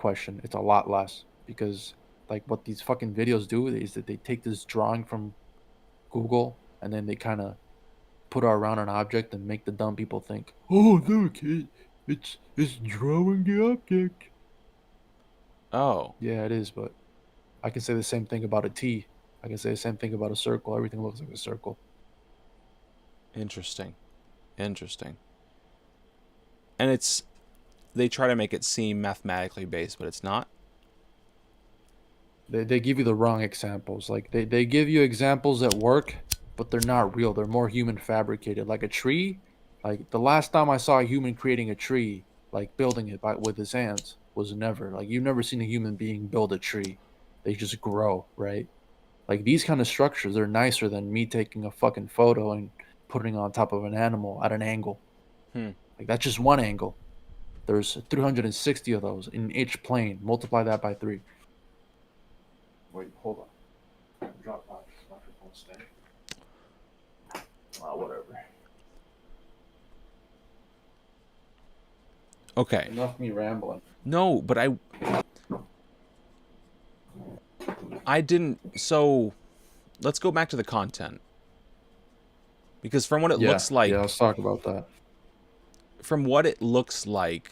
question, it's a lot less because like what these fucking videos do is that they take this drawing from Google and then they kind of put it around an object and make the dumb people think, "Oh, look, it's drawing the object." Oh, Yeah, it is, but I can say the same thing about a T. I can say the same thing about a circle. Everything looks like a circle. interesting. Interesting. And they try to make it seem mathematically based, but it's not. They give you the wrong examples. Like they give you examples that work, but they're not real. They're more human fabricated. Like a tree, like the last time I saw a human creating a tree, like building it with his hands, was never. Like you've never seen a human being build a tree. They just grow, right? Like these kind of structures are nicer than me taking a fucking photo and putting it on top of an animal at an angle. Hmm. Like that's just one angle. There's 360 of those in each plane. Multiply that by 3. Wait, hold on. Drop my microphone stand. Whatever. Okay. Enough me rambling. No, but I didn't. So let's go back to the content because from what it Yeah, looks yeah. like, Let's talk about that. from what it looks like,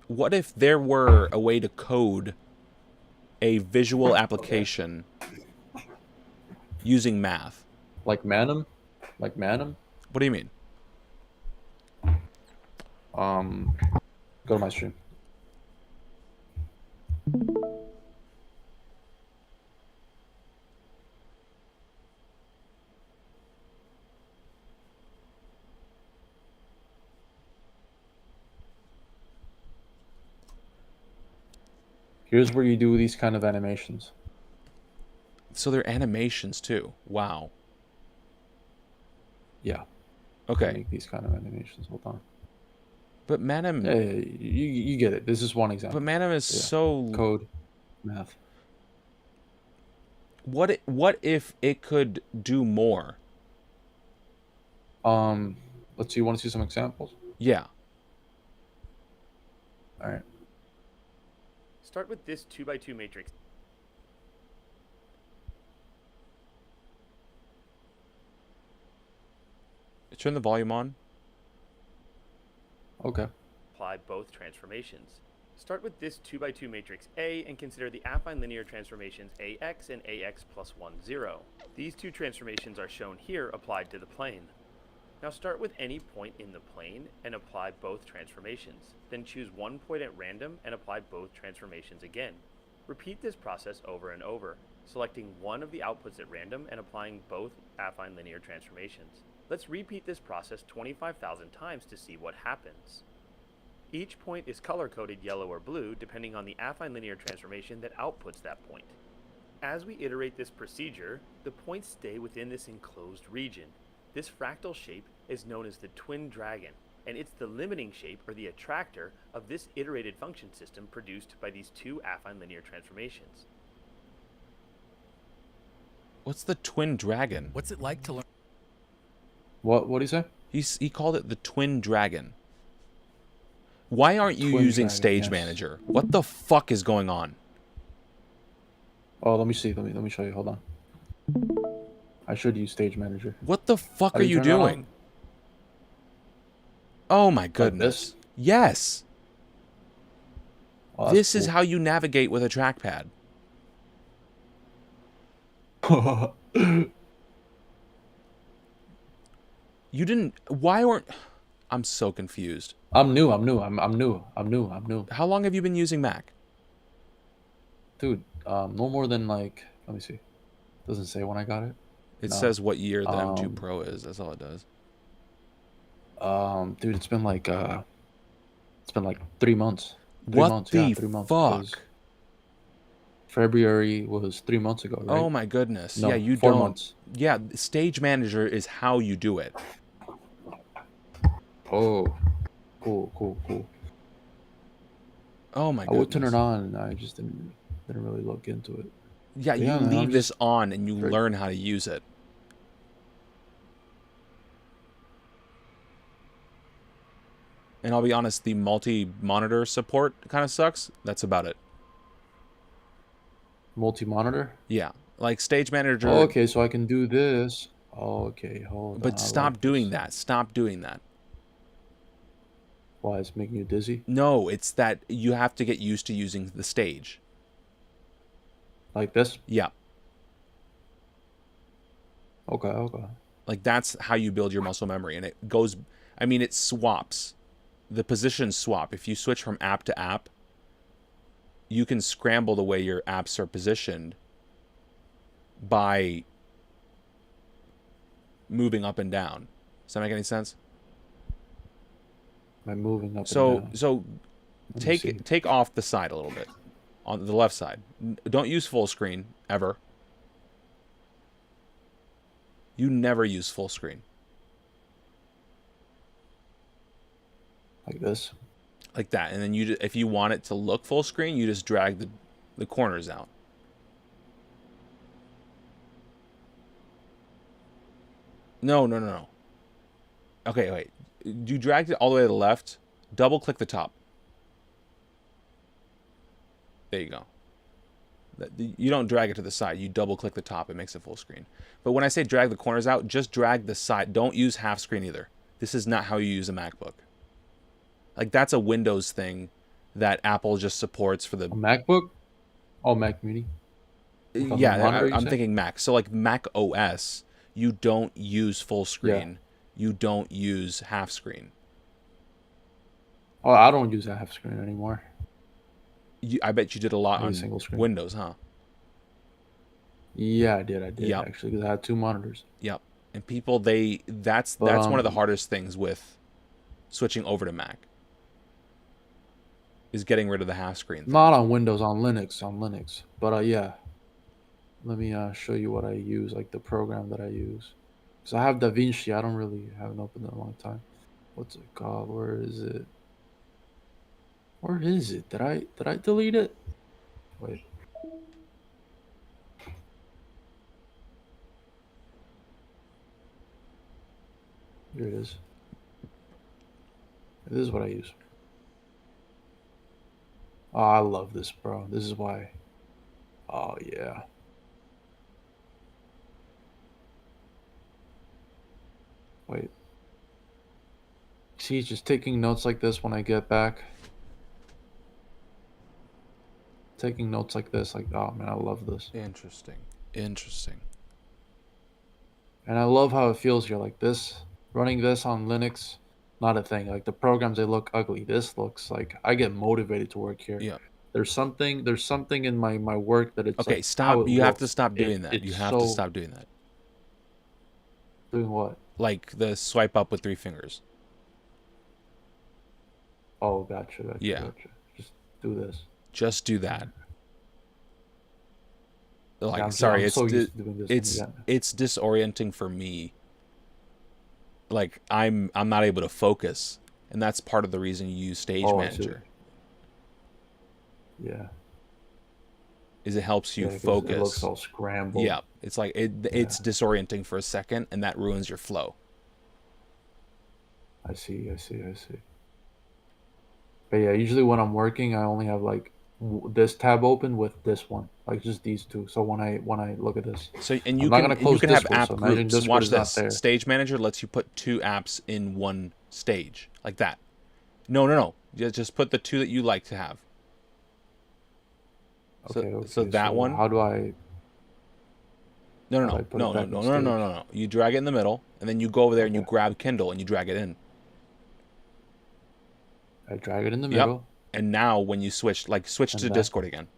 what if there were a way to code a visual Okay. application using math? Like Manum, like Manum. What do you mean? Um, Go to my stream. Here's where you do these kind of animations. So they're animations too. Wow. Yeah, you Okay. make these kind of animations. Hold on. But Yeah, Manum, yeah, yeah, you get it. This is one but example. Manum is Yeah, so. code, math. What if it could do more? Um, let's see. You want to see some examples? Yeah. All right. Start with this 2x2 matrix. Turn the volume on. Okay. Apply both transformations. Start with this 2x2 matrix A and consider the affine linear transformations AX and AX plus 1, 0. These two transformations are shown here applied to the plane. Now start with any point in the plane and apply both transformations. Then choose one point at random and apply both transformations again. Repeat this process over and over, selecting one of the outputs at random and applying both affine linear transformations. Let's repeat this process 25,000 times to see what happens. Each point is color-coded yellow or blue depending on the affine linear transformation that outputs that point. As we iterate this procedure, the points stay within this enclosed region. This fractal shape is known as the twin dragon, and it's the limiting shape or the attractor of this iterated function system produced by these two affine linear transformations. What's the twin dragon? What's it like to learn? What do you say? He called it the twin dragon. Why aren't you Twin using dragon, Stage yes. Manager? What the fuck is going on? Oh, let me see. Let me show you. Hold on. I should use Stage Manager. What the fuck How are do you you turn that on? doing? Oh my Like goodness. this? Yes. Oh, that's This is how you navigate with a trackpad. cool. You didn't. Why weren't. I'm so confused. I'm new. I'm new. How long have you been using Mac? Dude, no more than like. Let me see. Doesn't say when I got it. It No. says what year the M2 Um, Pro is. That's all it does. Dude, it's been like 3 months. What 3 months. the Yeah, 3 months. Because fuck? February was 3 months ago, right? Oh my goodness. No, Yeah, you 4 don't. months. Yeah, Stage Manager is how you do it. Oh, cool. Oh my I goodness. would turn it on. I just didn't really look into it. Yeah, you Yeah, man, leave I'm this just on and you very- learn how to use it. And I'll be honest, the multi-monitor support kind of sucks. That's about it. Multi-monitor. Yeah, like Stage Manager. Oh, okay, so I can do this. Oh, okay, hold on. But I stop like doing this. that. Stop doing that. Why, it's making you dizzy? No, it's that you have to get used to using the stage. Like this? Yeah. Okay, okay. Like that's how you build your muscle memory. And it goes, I mean, it swaps. The positions swap. If you switch from app to app, you can scramble the way your apps are positioned by moving up and down. Does that make any sense? By moving up and So down. so Let me see. take off the side a little bit on the left side. Don't use full screen ever. You never use full screen. Like this? Like that. And then if you want it to look full screen, you just drag the corners out. No. Okay, wait. You dragged it all the way to the left. Double click the top. There you go. You don't drag it to the side. You double click the top. It makes it full screen. But when I say drag the corners out, just drag the side. Don't use half screen either. This is not how you use a MacBook. Like that's a Windows thing that Apple just supports for the. A MacBook? Oh, Mac Mini. With a Yeah, monitor, you I'm say? thinking Mac. So like Mac OS, you don't use full screen. You don't use half screen. Oh, I don't use a half screen anymore. I bet you did a lot I on use single screen. Windows, huh? Yeah, I did Yep. actually, because I had two monitors. Yep. And people, that's But, one of the hardest things with switching over to Mac is getting rid of the half screen thing. Not on Windows, on Linux. But yeah, let me show you what I use, like the program that I use. Because I have DaVinci. I haven't opened it in a long time. What's it called? Where is it? Where is it? Did I delete it? Wait. Here it is. This is what I use. Oh, I love this, bro. This is why. Oh, yeah. Wait. See, just taking notes like this when I get back. Taking notes like this, like, oh man, I love this. Interesting. And I love how it feels here, like this. Running this on Linux, not a thing. Like the programs, they look ugly. This looks like I get motivated to work here. Yeah. There's something in my work that it's Okay, like stop. how it You have to looks. stop doing that. You It's have to so stop doing that. doing what? Like the swipe up with 3 fingers. Oh, gotcha. Yeah. Gotcha. Just do this. Just do that. Like, Yeah, sorry, I'm so used to doing this. it's disorienting for me. Like I'm not able to focus, and that's part of the reason you use Stage Oh, I see. Manager. Yeah. Is it helps you 'Cause focus. It looks all scrambled. Yeah, it's like it's disorienting for a second, and that ruins your flow. I see. But yeah, usually when I'm working, I only have like this tab open with this one, like just these two. So when I look at this, So and I'm you not can gonna close you can have Discord, app so imagine groups. Discord Watch is not this. there. Stage Manager lets you put 2 apps in one stage, like that. No. Just put the 2 that you like to have. Okay. So that one. How do I? No. How do I put it back in stage? No. You drag it in the middle, and then you go over there and you Okay. grab Kindle and you drag it in. I drag it in the Yep. middle. And now when you switch And to then- Discord again,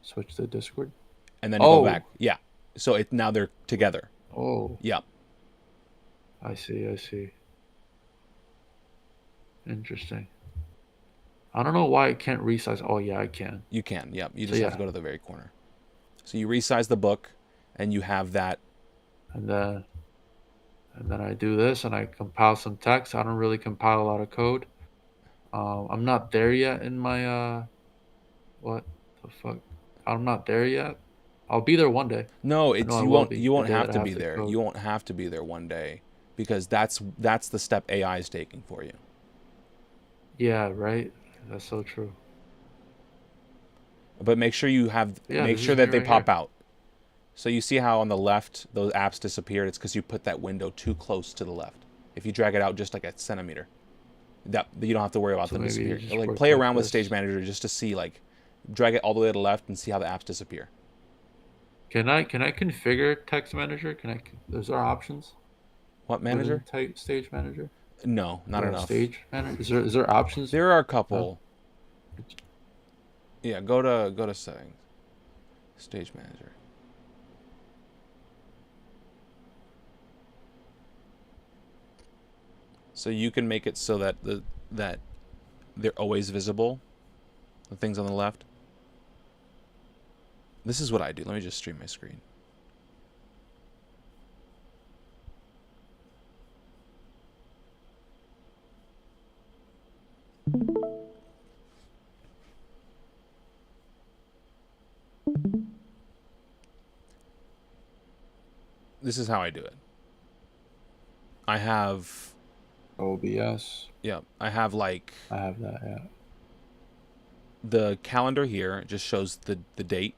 Switch to Discord. and then you Oh. go back. Yeah. So now they're together. Oh, Yep. I see. Interesting. I don't know why I can't resize. Oh yeah, I can. You can. Yep. You So, just have to yeah. go to the very corner. So you resize the book, and you have that. And then I do this and I compile some text. I don't really compile a lot of code. I'm not there yet in my what the fuck? I'm not there yet. I'll be there one day. No, it's know I you will won't. be You the won't day have that I to have be to there. code. You won't have to be there one day. because that's the step AI is taking for you. Yeah, right. That's so true. But make sure you have Yeah, make this sure is me that they right pop here. out. So you see how on the left those apps disappeared? It's because you put that window too close to the left. If you drag it out just like a centimeter, that you don't have to worry about So them maybe you disappearing. just Like work play like around with Stage this. Manager just to see, like, drag it all the way to the left and see how the apps disappear. Can I configure text manager? Is there options What within manager? stage manager? No, not enough. Stage manager. Is there options? There are a No. couple. Yeah, go to settings. Stage Manager. So you can make it so that that they're always visible. The things on the left. This is what I do. Let me just stream my screen. This is how I do it. I have, OBS. yeah, I have like I have that. Yeah. the calendar here. It just shows the date,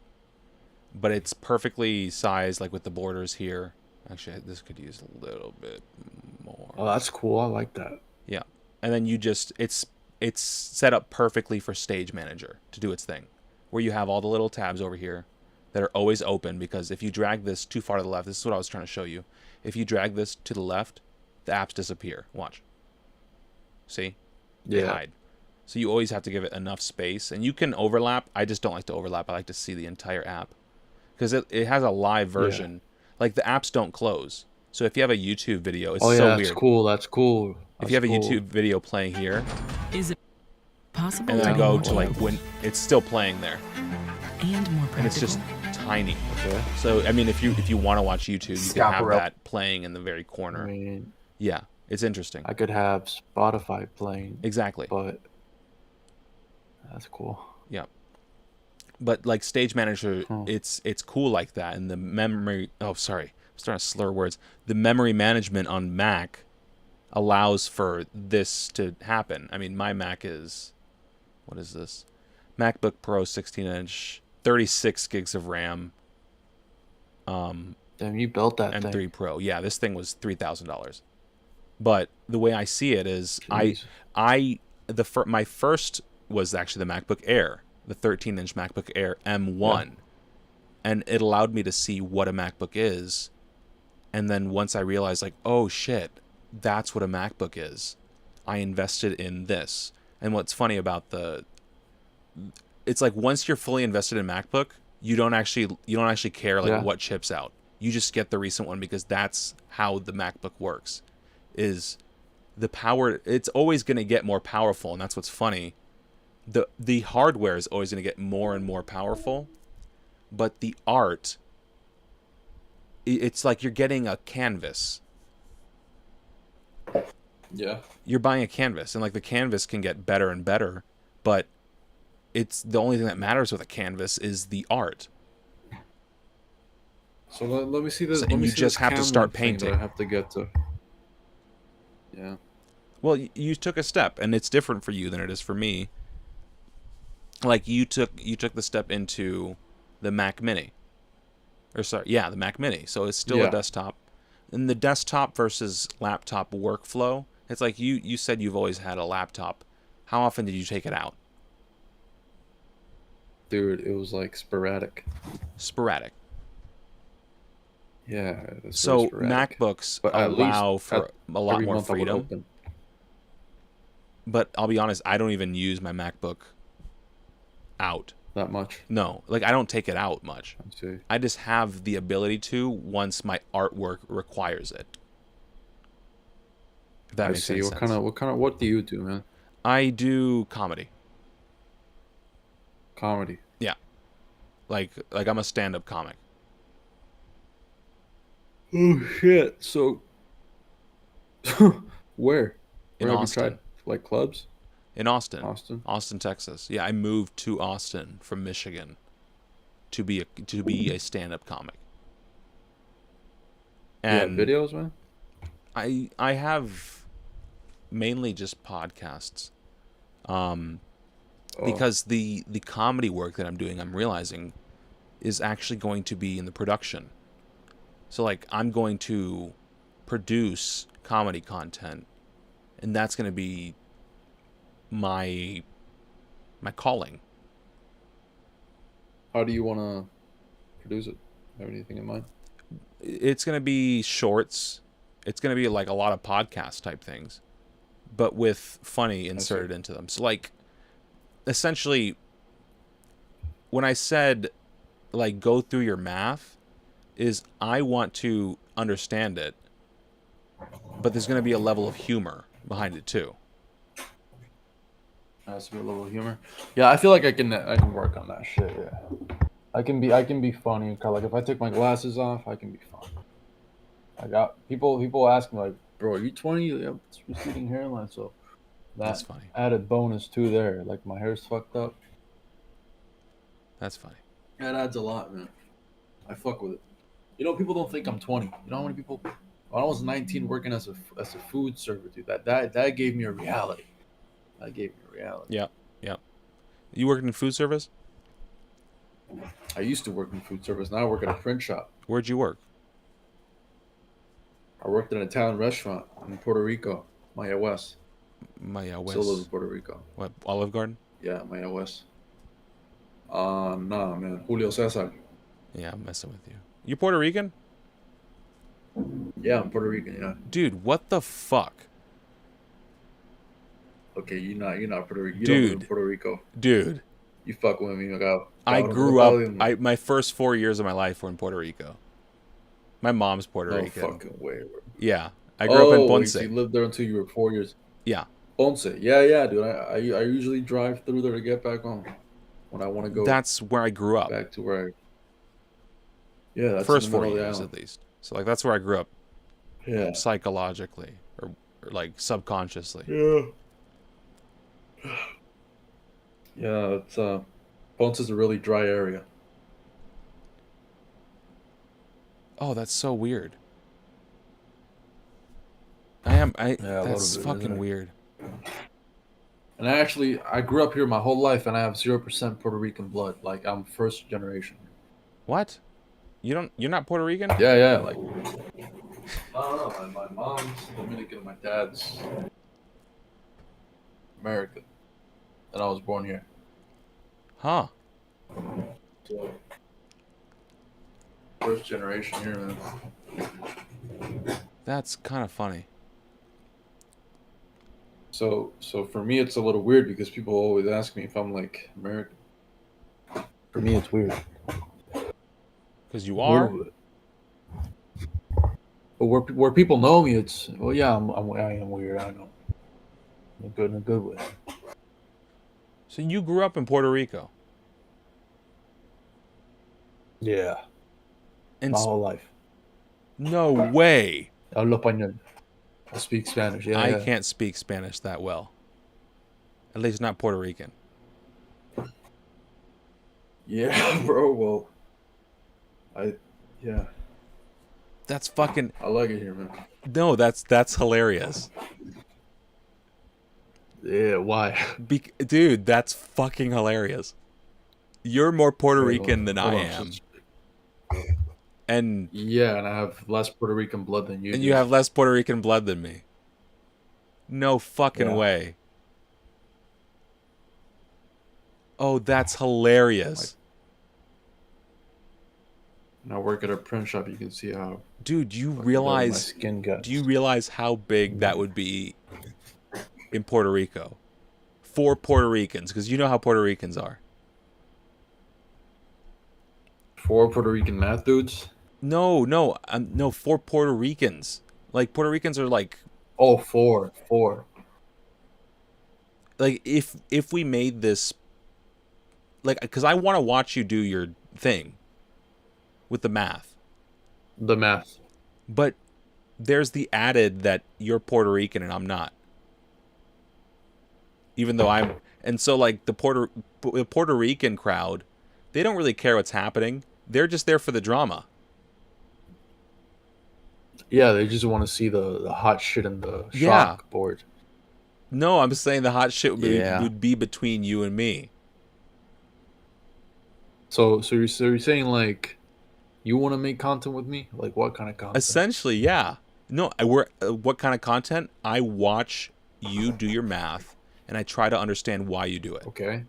but it's perfectly sized, like with the borders here. Actually, this could use a little bit more. Oh, that's cool. I like that. Yeah, and then you just it's set up perfectly for Stage Manager to do its thing, where you have all the little tabs over here that are always open, because if you drag this too far to the left, this is what I was trying to show you. If you drag this to the left, the apps disappear. Watch. See? They Yeah. hide. So you always have to give it enough space, and you can overlap. I just don't like to overlap. I like to see the entire app, because it has a live version. Like the apps don't close. So if you have a YouTube video, it's Oh yeah, so that's weird. cool. That's cool. If you have a That's cool. YouTube video playing here, Is it possible and then to I be go more to like capable when it's still playing there, and more practical? and it's just tiny. Okay. So I mean, if you want to watch YouTube, you can have Scalper up. that playing in the very I corner. mean, Yeah, it's interesting. I could have Spotify playing, Exactly. but that's cool. Yeah. But like Stage Manager, Huh. it's cool like that, and the memory. Oh, sorry, I'm starting to slur words. The memory management on Mac allows for this to happen. I mean, my Mac is, what is this? MacBook Pro 16-inch, 36 gigs of RAM, Damn, you built that M3 thing. Pro. Yeah, this thing was $3,000. But the way I see it is, Jeez. my first was actually the MacBook Air, the 13-inch MacBook Air M1, and it allowed me to see what a MacBook is. And then once I realized, like, oh shit, that's what a MacBook is, I invested in this. And what's funny about it's like once you're fully invested in MacBook, you don't actually care like Yeah. what chips out. You just get the recent one, because that's how the MacBook works. Is the power, it's always going to get more powerful, and that's what's funny. The hardware is always going to get more and more powerful, but the art, it's like you're getting a canvas. Yeah. You're buying a canvas, and like the canvas can get better and better, but it's the only thing that matters with a canvas is the art. So let me see this. So- let and me you see just this have to Camlin start thing that painting. I have to get to. Yeah. Well, you took a step, and it's different for you than it is for me. Like you took the step into the Mac Mini, or sorry, yeah, the Mac Mini. So it's still Yeah. a desktop. And the desktop versus laptop workflow, it's like you said you've always had a laptop. How often did you take it out? Dude, it was like sporadic. Sporadic. Yeah. It's So very sporadic. MacBooks But at least allow for a lot every more month I would freedom. open. But I'll be honest, I don't even use my MacBook out. That much. No, like I don't take it out much. I see. I just have the ability to once my artwork requires it. If that I makes see. any What sense. what do you do, man? I do comedy. Comedy. Like I'm a stand-up comic. Oh shit. So where? In Where have you Austin. tried? Like clubs? In Austin. Austin? Austin, Texas. Yeah, I moved to Austin from Michigan to be a stand-up comic. And yeah, videos, man? I have mainly just podcasts. Oh. Because the comedy work that I'm doing, I'm realizing, is actually going to be in the production. So like I'm going to produce comedy content, and that's going to be my calling. How do you want to produce it? Have anything in mind? It's going to be shorts. It's going to be like a lot of podcast type things, but with funny inserted into them. So like essentially when I said like go through your math, is I want to understand it, but there's going to be a level of humor behind it too. Has to be a little humor. Yeah, I feel like I can work on that shit. Yeah, I can be funny. Like if I take my glasses off, I can be funny. I got people ask me like, bro, are you 20? Yeah, it's receding hairline, so That's that funny. added bonus too there. Like my hair's fucked up. That's funny. That adds a lot, man. I fuck with it. You know, people don't think I'm 20. You know how many people? When I was 19 working as a food server, dude, that gave me a reality. That gave me a reality. Yeah. Yeah. You working in food service? I used to work in food service. Now I work at a print shop. Where'd you work? I worked at an Italian restaurant in Puerto Rico, Maya West. Maya Still live in West. Puerto Rico. What? Olive Garden? Yeah, Maya West. Nah, man. Julio Cesar. Yeah, I'm messing with you. You Puerto Rican? Yeah, I'm Puerto Rican. Yeah. Dude, what the fuck? Okay, you're not Puerto Rican. You don't live in Dude. Puerto Rico. Dude. You fuck with me, I grew up. My first 4 years of my life were in Puerto Rico. My mom's Puerto No Rican. fucking way, bro. Yeah, I grew up in Ponce. So you lived there until you were 4 years. Yeah, Ponce. Yeah, dude. I usually drive through there to get back home when I want to go that's where I grew up. back to where. Yeah, that's First in the 4 middle of the years island. at least. So like that's where I grew up Yeah. psychologically or like subconsciously. Yeah. Yeah, it's Ponce is a really dry area. Oh, that's so weird. I Yeah, a little that's bit, fucking isn't it? weird. And I grew up here my whole life, and I have 0% Puerto Rican blood. Like I'm first generation. What? You're not Puerto Rican? Yeah. Like I don't know. My mom's Dominican, my dad's American, and I was born here. Huh. So first generation here, man. That's kind of funny. So for me, it's a little weird because people always ask me if I'm like American. For me, it's weird. Cuz you are. But where people know me, it's well, yeah, I am weird. I know, in a good way. So you grew up in Puerto Rico. Yeah, And my whole life. no way. Hablo español. I speak Spanish. Yeah, I yeah. can't speak Spanish that well. At least not Puerto Rican. Yeah, bro. Well, yeah, That's fucking I like it here, man. no. That's hilarious, Yeah, why? dude. That's fucking hilarious. You're more Puerto Wait, Rican than hold I on, am, just- and Yeah, and I have less Puerto Rican blood than you. and do. you have less Puerto Rican blood than me. No fucking Yeah. way. Oh, that's hilarious, And I work at a print shop. You can see how dude. You fucking dark my realize? skin gets. Do you realize how big that would be in Puerto Rico for Puerto Ricans? Because you know how Puerto Ricans are. 4 Puerto Rican math dudes? No, for Puerto Ricans. Like Puerto Ricans are like Oh, 4. if we made this like because I want to watch you do your thing with the math, The math. but there's the added that you're Puerto Rican and I'm not. Even though I'm, and so like the Puerto Rican crowd, they don't really care what's happening. They're just there for the drama. Yeah, they just want to see the hot shit in the Yeah. chalkboard. No, I'm saying the hot shit Yeah. would be between you and me. So you're saying like you want to make content with me? Like what kind of content? Essentially, yeah. No, what kind of content? I watch you do your math, and I try to understand why you do it. Okay.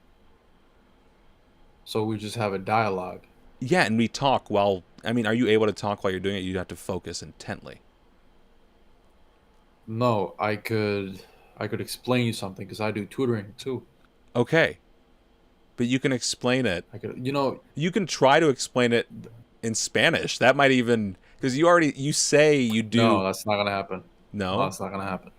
So we just have a dialogue. Yeah, and we talk while. I mean, are you able to talk while you're doing it? You'd have to focus intently. No, I could explain you something because I do tutoring too. Okay, but you can explain it. I could, you know, You can try to explain it in Spanish. That might even because you say you do. no, that's not gonna happen. No, No, that's not gonna happen.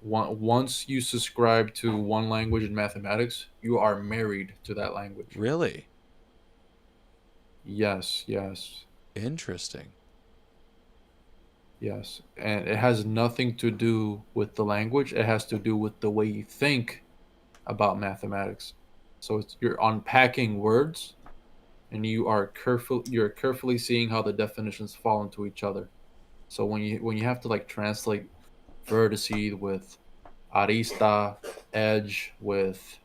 Once you subscribe to one language in mathematics, you are married to that language. really Yes, yes, interesting. yes. And it has nothing to do with the language. It has to do with the way you think about mathematics. So you're unpacking words and you're carefully seeing how the definitions fall into each other. So when you have to like translate vertices with arista, edge with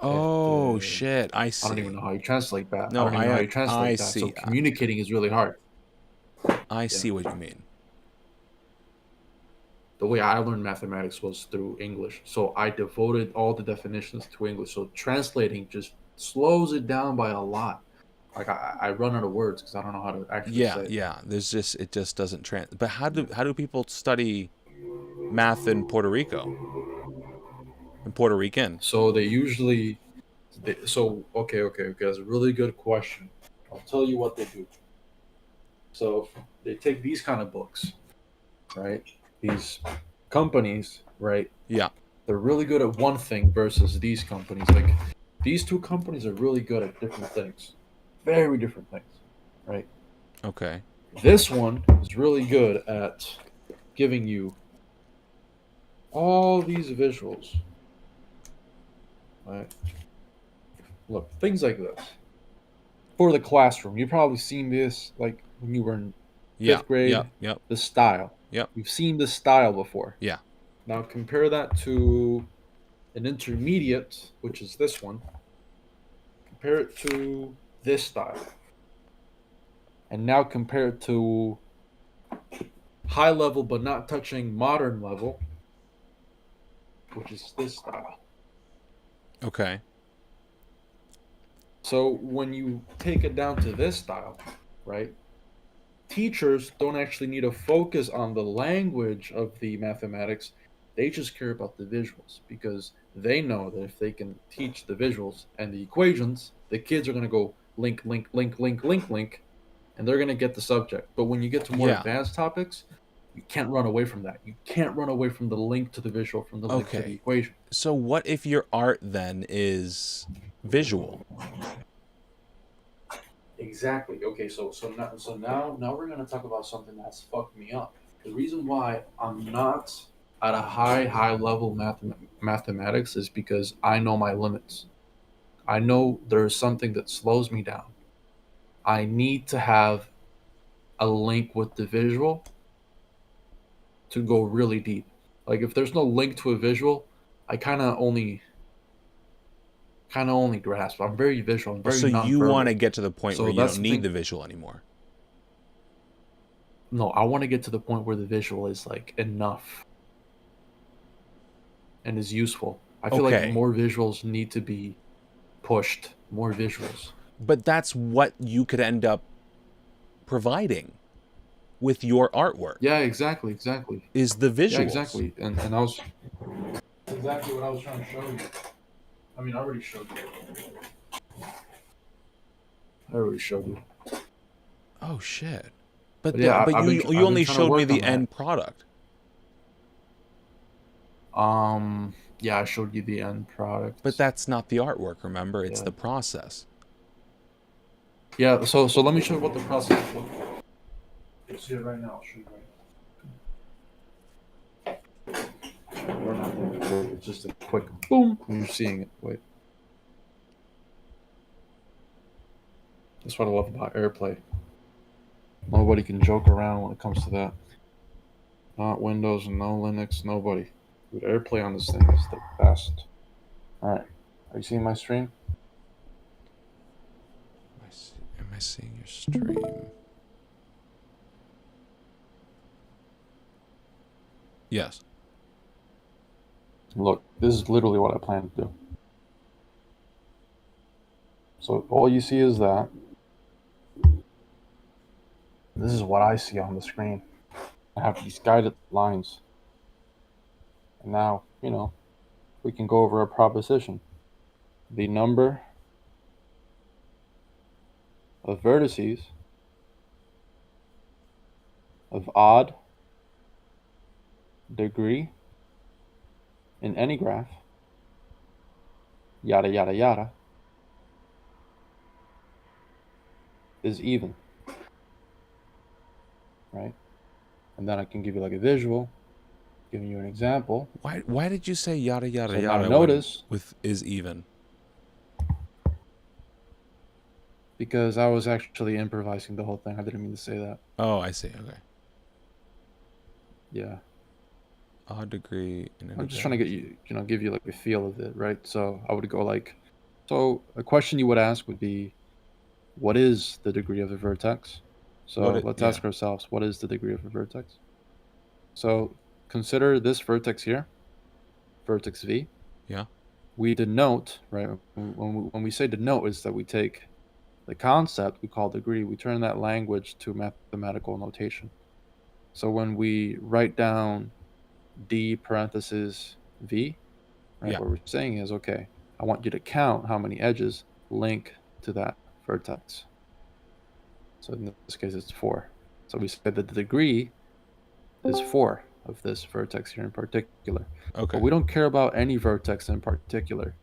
Oh shit! I I don't even see. know how you translate that. I No, don't even know how you I translate that. So see. communicating is really hard. I Yeah. see what you mean. The way I learned mathematics was through English. So I devoted all the definitions to English. So translating just slows it down by a lot. Like I run out of words because I don't know how to actually Yeah, say it. yeah. It just doesn't But how do people study math in Puerto Rico? In Puerto Rican? So they usually, okay. That's a really good question. I'll tell you what they do. So they take these kind of books, right? These companies, right? Yeah. They're really good at one thing versus these companies. Like these two companies are really good at different things, very different things, right? Okay. This one is really good at giving you all these visuals, right? Look, things like this for the classroom. You've probably seen this like when you were in Yeah. fifth grade. Yep. Yep. The style. Yep. You've seen this style before. Yeah. Now compare that to an intermediate, which is this one. Compare it to this style. And now compare it to high level but not touching modern level, which is this style. Okay. So when you take it down to this style, right? Teachers don't actually need to focus on the language of the mathematics. They just care about the visuals because they know that if they can teach the visuals and the equations, the kids are going to go link, and they're going to get the subject. But when you get to more Yeah. advanced topics, you can't run away from that. You can't run away from the link to the visual, from the link to the Okay. equation. So what if your art then is visual? Exactly. Okay, so now we're gonna talk about something that's fucked me up. The reason why I'm not at a high level mathematics is because I know my limits. I know there's something that slows me down. I need to have a link with the visual to go really deep. Like if there's no link to a visual, I kind of only grasp. I'm very visual. I'm very So you want to nonverbal. get to the point So where you that's don't the need thing. the visual anymore. No, I want to get to the point where the visual is like enough and is useful. I feel like Okay. more visuals need to be pushed. More visuals. But that's what you could end up providing with your artwork Yeah, exactly. is the visuals. Yeah, exactly. And I was exactly what I was trying to show you. I mean, I already showed you. Oh shit. But But yeah, but I've you been- you I've only been trying to showed me work the on that. end product. Yeah, I showed you the end product. But that's not the artwork, remember? It's Yeah. the process. Yeah, so let me show you what the process looks like. You'll see it right now. I'll show you right now. We're not going to work. It's just a quick boom. And you're seeing it. Wait. That's what I love about AirPlay. Nobody can joke around when it comes to that. Not Windows and no Linux, nobody. Dude, AirPlay on this thing is the best. Alright. Are you seeing my stream? Am I seeing your stream? Yes. Look, this is literally what I plan to do. So all you see is that. This is what I see on the screen. I have these guided lines. And now, we can go over a proposition. The number of vertices of odd degree in any graph, yada yada yada, is even. Right? And then I can give you like a visual, giving you an example. Why did you say yada yada So now yada notice, with is even? because I was actually improvising the whole thing. I didn't mean to say that. Oh, I see. Okay. Yeah. Odd degree in any I'm just trying to graph. get you, give you like a feel of it, right? So I would go like, so a question you would ask would be, what is the degree of a vertex? So let's Yeah. ask ourselves, what is the degree of a vertex? So consider this vertex here, vertex V. Yeah. We denote, right? When we say denote, is that we take the concept we call degree, we turn that language to mathematical notation. So when we write down D parenthesis V, right? Yeah. What we're saying is, okay, I want you to count how many edges link to that vertex. So in this case, it's 4. So we said that the degree is 4 of this vertex here in particular. Okay. But we don't care about any vertex in particular.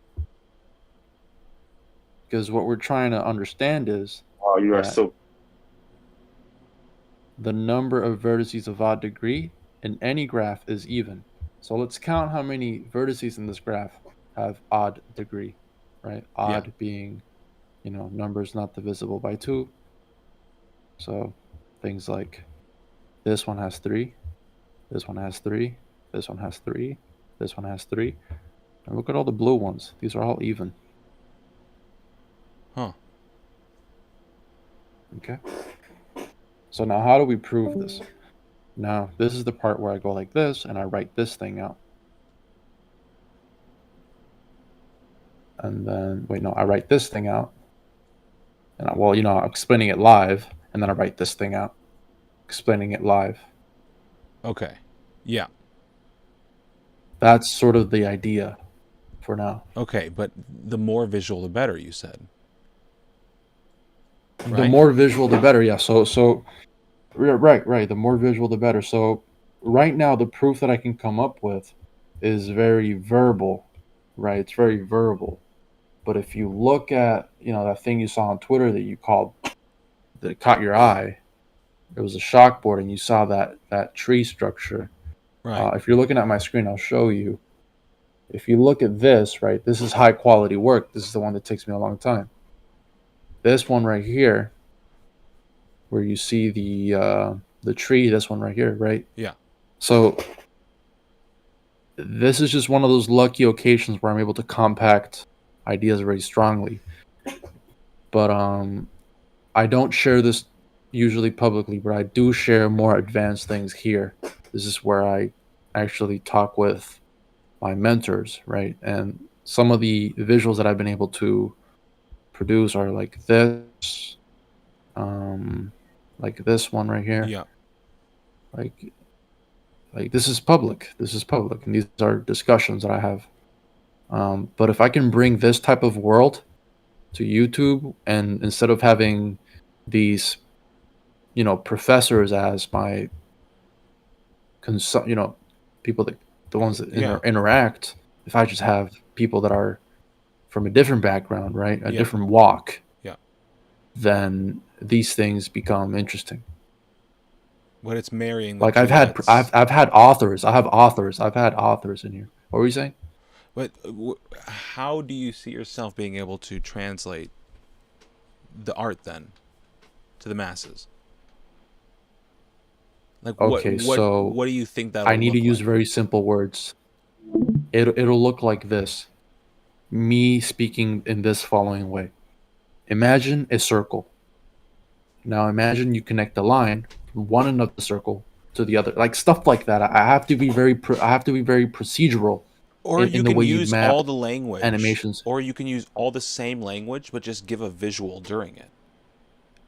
Because what we're trying to understand is You are that so. the number of vertices of odd degree in any graph is even. So let's count how many vertices in this graph have odd degree, right? Odd being, numbers not divisible by 2. So things like this one has 3, this one has 3, this one has 3, this one has 3. And look at all the blue ones. These are all even. Huh. Okay. So now how do we prove this? Now, this is the part where I go like this and I write this thing out. And then, I write this thing out. And I'm explaining it live. And then I write this thing out, explaining it live. Okay. Yeah. That's sort of the idea for now. Okay, but the more visual, the better, you said. The Right? more visual, the better. Yeah. So, right. The more visual, the better. So, right now, the proof that I can come up with is very verbal, right? It's very verbal. But if you look at, that thing you saw on Twitter that you called, that caught your eye, it was a chalkboard, and you saw that tree structure. Right. If you're looking at my screen, I'll show you. If you look at this, right, this is high quality work. This is the one that takes me a long time. This one right here, where you see the tree, this one right here, right? Yeah. So this is just one of those lucky occasions where I'm able to compact ideas very strongly. But I don't share this usually publicly, but I do share more advanced things here. This is where I actually talk with my mentors, right? And some of the visuals that I've been able to produce are like this, like this one right here. Yeah. Like this is public. This is public, and these are discussions that I have. But if I can bring this type of world to YouTube, and instead of having these, professors as my people that the ones that interact, if I just have people that are from a different background, right, a different walk, then these things become interesting. But it's marrying. Like I've had authors. I've had authors in here. What were you saying? But how do you see yourself being able to translate the art then to the masses? Like Okay, so what do you think that'll I need look to use like? very simple words. It'll look like this. Me speaking in this following way. Imagine a circle. Now imagine you connect a line from one end of the circle to the other, like stuff like that. I have to be I have to be very procedural Or in you the can way you use map all the language, animations. or you can use all the same language, but just give a visual during it.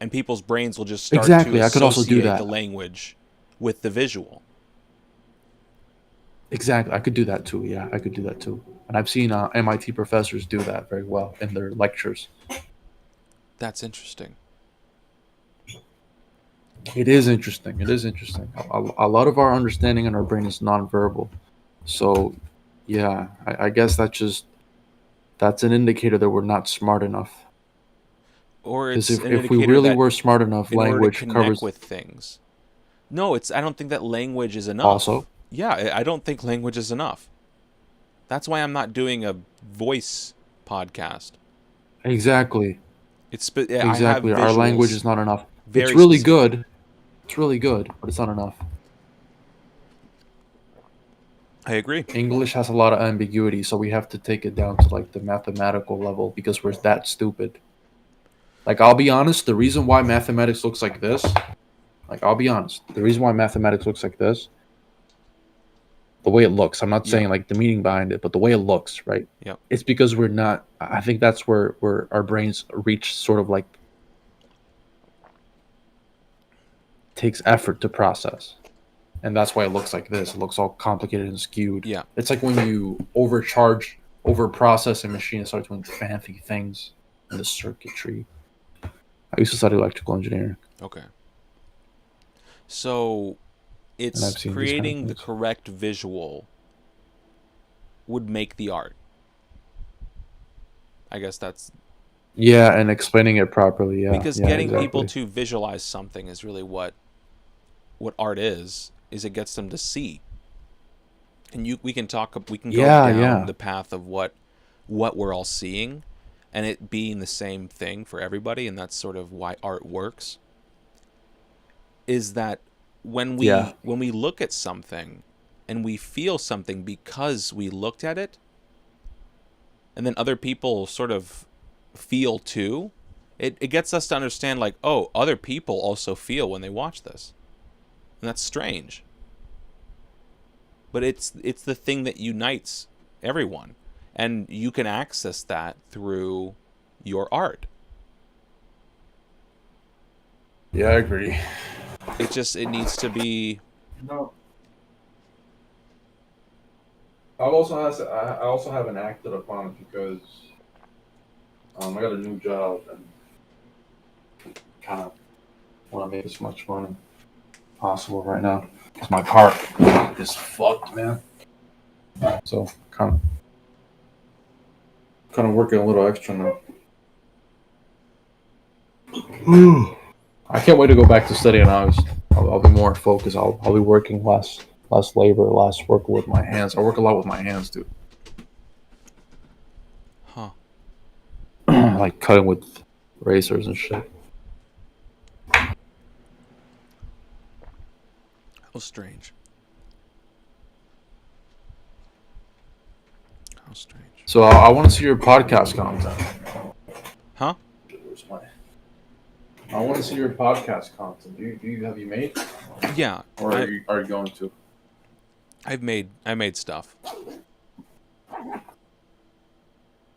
And people's brains will just start to Exactly, I could also do associate the that. language with the visual. Exactly, I could do that too. Yeah, I could do that too. And I've seen MIT professors do that very well in their lectures. That's interesting. It is interesting. It is interesting. A lot of our understanding in our brain is nonverbal. So, yeah, I guess that's an indicator that we're not smart enough. Or Because it's an if we indicator really that were smart enough, in order to language connect covers with things. No, I don't think that language is enough. also. Yeah, I don't think language is enough. That's why I'm not doing a voice podcast. Exactly. I have Exactly. Our language visuals is not enough. It's very really specifically. good. It's really good, but it's not enough. I agree. English has a lot of ambiguity, so we have to take it down to like the mathematical level because we're that stupid. Like I'll be honest, the reason why mathematics looks like this, like I'll be honest, the reason why mathematics looks like this, the way it looks, I'm not Yeah. saying like the meaning behind it, but the way it looks, right? Yep. It's because we're not I think that's where our brains reach sort of like takes effort to process. And that's why it looks like this. It looks all complicated and skewed. Yeah. It's like when you overcharge, overprocess a machine and start doing fancy things in the circuitry. I used to study electrical engineering, Okay. So and I've it's seen these kind of creating the things. correct visual would make the art. I guess that's Yeah, and explaining it properly. Yeah, because yeah, getting people exactly. to visualize something is really what art is it gets them to see. And we can go Yeah, down yeah, the path of what we're all seeing and it being the same thing for everybody, and that's sort of why art works. Is that yeah, when we look at something and we feel something because we looked at it, and then other people sort of feel too, it gets us to understand like, oh, other people also feel when they watch this. And that's strange. But it's the thing that unites everyone. And you can access that through your art. yeah. I agree. It needs to be No, I also haven't acted upon it because I got a new job and kind of want to make as much money possible right now. Cause my car is fucked, man. So kind of working a little extra now. I can't wait to go back to studying August. I'll be more focused. I'll be working less labor, less working with my hands. I work a lot with my hands, dude. huh. Like cutting with razors and shit. How strange. How strange. So I want to see your podcast content. Huh? Where's my? I want to see your podcast content. Have you made, Yeah. or are you going to? I made stuff.